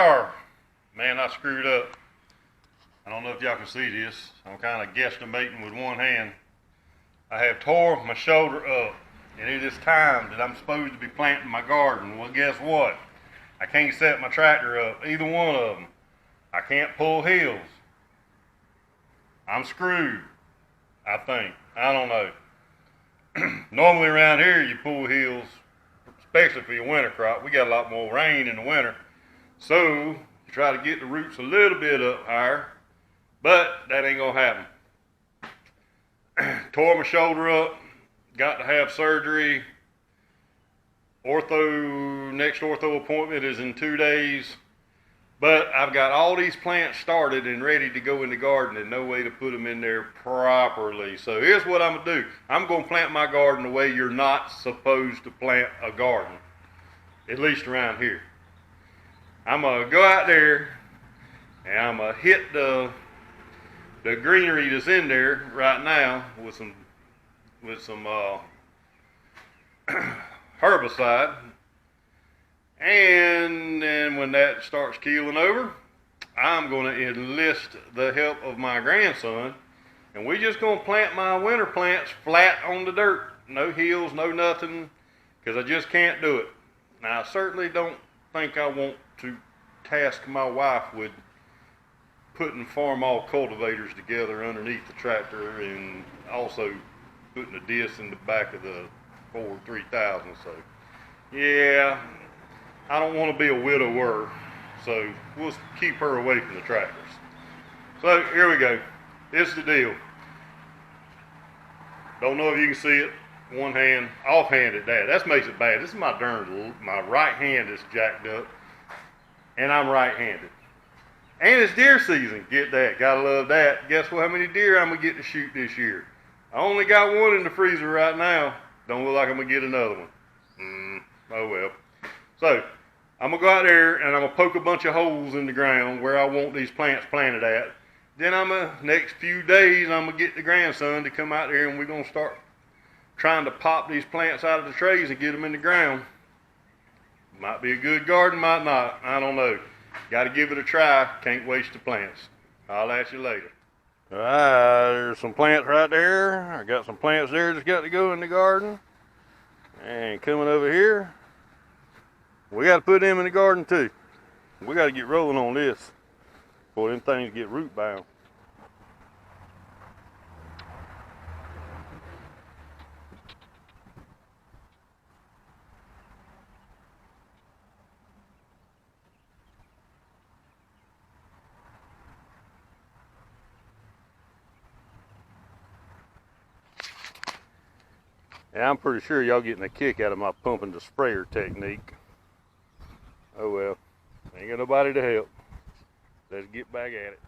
are. Man, I screwed up. I don't know if y'all can see this. I'm kind of guesstimating with one hand. I have tore my shoulder up, and it is time that I'm supposed to be planting my garden. Well, guess what? I can't set my tractor up, either one of them. I can't pull hills. I'm screwed, I think. I don't know. Normally around here you pull hills, especially for your winter crop. We got a lot more rain in the winter. So you try to get the roots a little bit up higher, but that ain't gonna happen. Tore my shoulder up, got to have surgery. Next ortho appointment is in 2 days. But I've got all these plants started and ready to go in the garden and no way to put them in there properly. So here's what I'm gonna do. I'm gonna plant my garden the way you're not supposed to plant a garden, at least around here. I'm gonna go out there and I'm gonna hit the greenery that's in there right now with some herbicide. And then when that starts keeling over, I'm going to enlist the help of my grandson, and we're just going to plant my winter plants flat on the dirt. No hills, no nothing, because I just can't do it. Now, I certainly don't think I want to task my wife with putting farm-all cultivators together underneath the tractor and also putting a disc in the back of the Ford 3000. So, yeah. I don't want to be a widower, so we'll keep her away from the tractors. So here we go. This is the deal. Don't know if you can see it. One hand, offhand at that. That makes it bad. This is my right hand is jacked up, and I'm right-handed. And it's deer season. Get that. Gotta love that. Guess what? How many deer I'm gonna get to shoot this year? I only got one in the freezer right now. Don't look like I'm gonna get another one. Oh well. So, I'm going to go out there and I'm going to poke a bunch of holes in the ground where I want these plants planted at. Then next few days, I'm going to get the grandson to come out there and we're going to start trying to pop these plants out of the trays and get them in the ground. Might be a good garden, might not. I don't know. Got to give it a try. Can't waste the plants. I'll at you later. All right, there's some plants right there. I got some plants there that's got to go in the garden. And coming over here, we got to put them in the garden too. We got to get rolling on this before them things get root bound. Yeah, I'm pretty sure y'all getting a kick out of my pumping the sprayer technique. Oh well, ain't got nobody to help. Let's get back at it.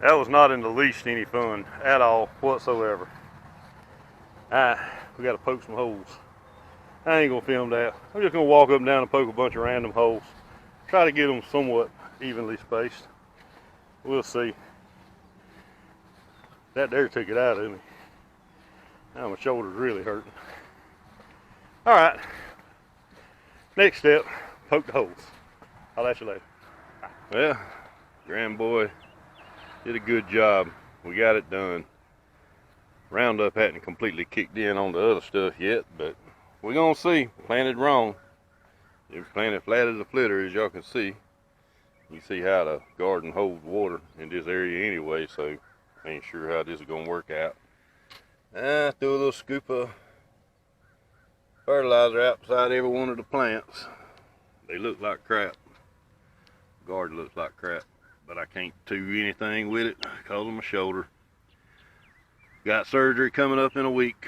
That was not in the least any fun at all whatsoever. We got to poke some holes. I ain't gonna film that. I'm just gonna walk up and down and poke a bunch of random holes. Try to get them somewhat evenly spaced. We'll see. That there took it out of me. Now my shoulder's really hurting. All right. Next step, poke the holes. I'll let you later. Well, grand boy did a good job. We got it done. Roundup hadn't completely kicked in on the other stuff yet, but we're gonna see. Planted wrong. It was planted flat as a flitter, as y'all can see. You see how the garden holds water in this area anyway, so ain't sure how this is gonna work out. Threw a little scoop of fertilizer outside every one of the plants. They look like crap. Garden looks like crap, but I can't do anything with it because of my shoulder. Got surgery coming up in a week.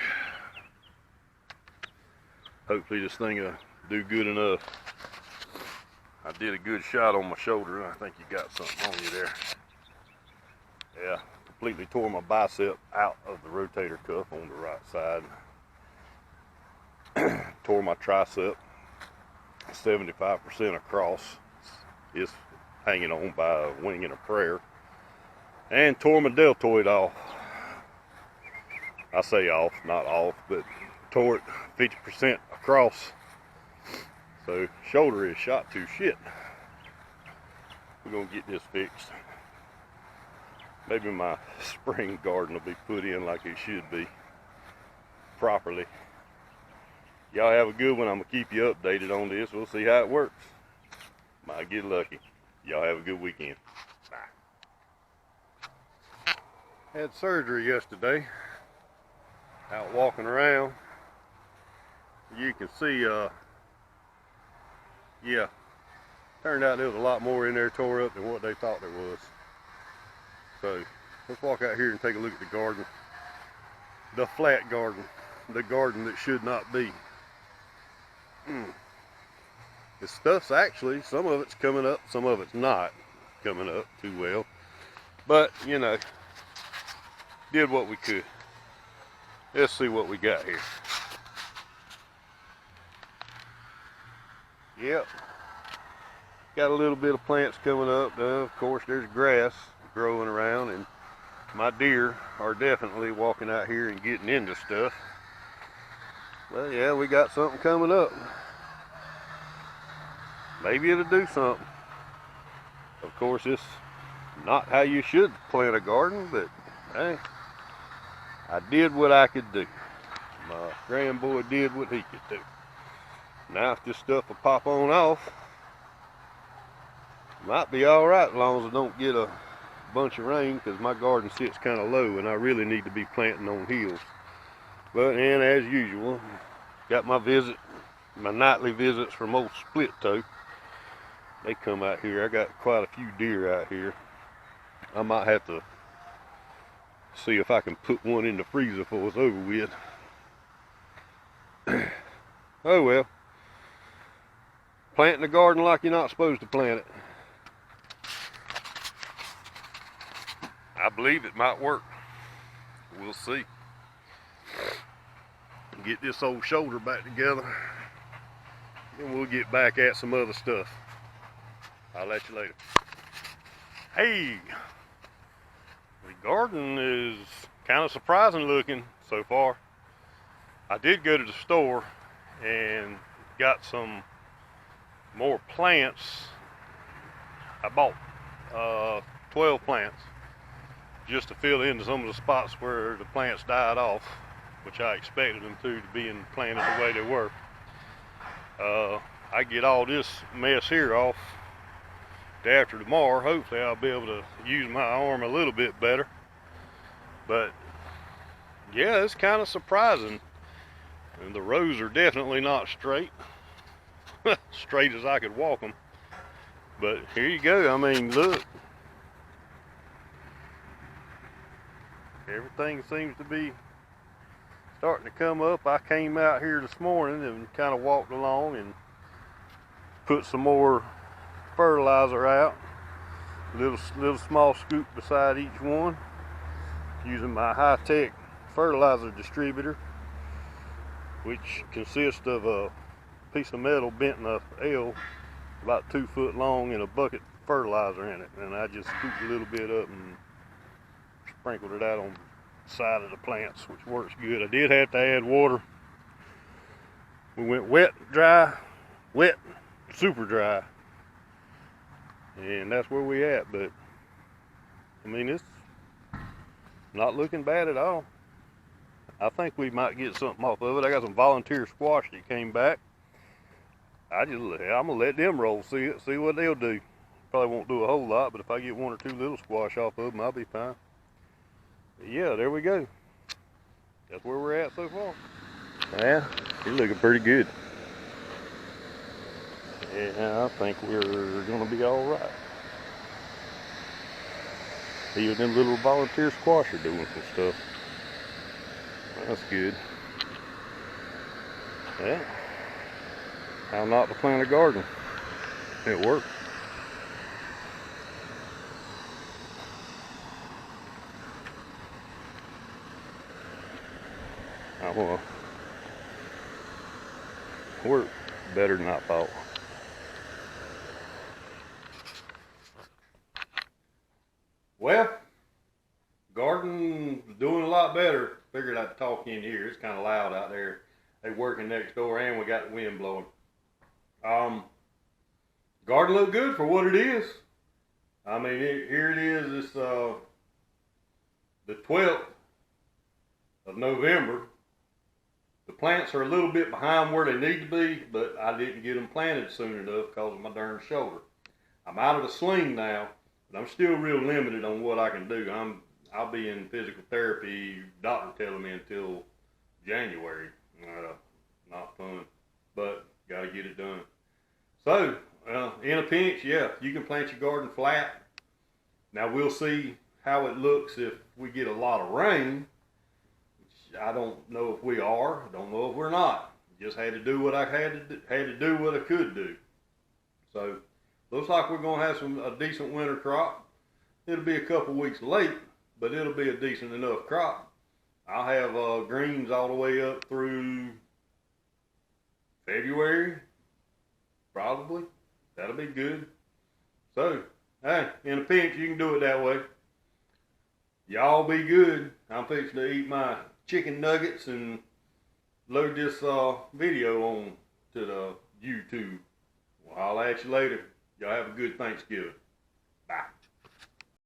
Hopefully this thing will do good enough. I did a good shot on my shoulder, and I think you got something on you there. Yeah, completely tore my bicep out of the rotator cuff on the right side. Tore my tricep 75% across. It's hanging on by a wing and a prayer. And tore my deltoid off. I say off, not off, but tore it 50% across. So shoulder is shot to shit. We're gonna get this fixed. Maybe my spring garden will be put in like it should be, properly. Y'all have a good one. I'm gonna keep you updated on this. We'll see how it works. Might get lucky. Y'all have a good weekend. Bye. Had surgery yesterday. Out walking around. You can see, yeah, turned out there was a lot more in there tore up than what they thought there was. So let's walk out here and take a look at the garden. The flat garden. The garden that should not be. The stuff's actually, some of it's coming up, some of it's not coming up too well. But, you know, did what we could. Let's see what we got here. Yep. Got a little bit of plants coming up. Of course, there's grass growing around, and my deer are definitely walking out here and getting into stuff. Well, yeah, we got something coming up. Maybe it'll do something. Of course, it's not how you should plant a garden, but hey, I did what I could do. My grandboy did what he could do. Now if this stuff will pop on off, might be all right as long as I don't get a bunch of rain, because my garden sits kind of low and I really need to be planting on hills. But and as usual, got my nightly visits from old Split Toe. They come out here. I got quite a few deer out here. I might have to see if I can put one in the freezer before it's over with. Oh well. Planting a garden like you're not supposed to plant it. I believe it might work. We'll see. Get this old shoulder back together, and we'll get back at some other stuff. I'll let you later. Hey, the garden is kind of surprising looking so far. I did go to the store and got some more plants. I bought 12 plants just to fill in some of the spots where the plants died off, which I expected them to being planted the way they were. I get all this mess here off day after tomorrow. Hopefully I'll be able to use my arm a little bit better. But yeah, it's kind of surprising. And the rows are definitely not straight. Straight as I could walk them. But here you go. I mean, look. Everything seems to be starting to come up. I came out here this morning and kind of walked along and put some more fertilizer out. Little small scoop beside each one, using my high-tech fertilizer distributor, which consists of a piece of metal bent in a L about 2 foot long and a bucket of fertilizer in it. And I just scooped a little bit up and sprinkled it out on the side of the plants, which works good. I did have to add water. We went wet, dry, wet, super dry, and that's where we at. But I mean, it's not looking bad at all. I think we might get something off of it. I got some volunteer squash that came back. I'm gonna let them roll, see what they'll do. probably won't do a whole lot, but if I get 1 or 2 little squash off of them, I'll be fine. But yeah, there we go. That's where we're at so far. Yeah, you're looking pretty good. Yeah, I think we're gonna be all right. Even them little volunteer squash are doing some stuff. That's good. Yeah. How not to plant a garden. It worked. Well, worked better than I thought. Well, garden's doing a lot better. Figured I'd talk in here. It's kind of loud out there. They working next door, and we got the wind blowing. Garden look good for what it is. I mean, here it is. It's the 12th of November. The plants are a little bit behind where they need to be, but I didn't get them planted soon enough because of my darn shoulder. I'm out of the sling now, but I'm still real limited on what I can do. I'll be in physical therapy, doctor telling me, until January. Not fun, but got to get it done. So, in a pinch, yeah, you can plant your garden flat. Now we'll see how it looks if we get a lot of rain. Which I don't know if we are. I don't know if we're not. Just had to do what I had to do what I could do. So, looks like we're gonna have a decent winter crop. It'll be a couple weeks late, but it'll be a decent enough crop. I'll have greens all the way up through February, probably. That'll be good. So, hey, in a pinch, you can do it that way. Y'all be good. I'm fixing to eat my chicken nuggets and load this video on to the YouTube. Well, I'll at you later. Y'all have a good Thanksgiving. Bye.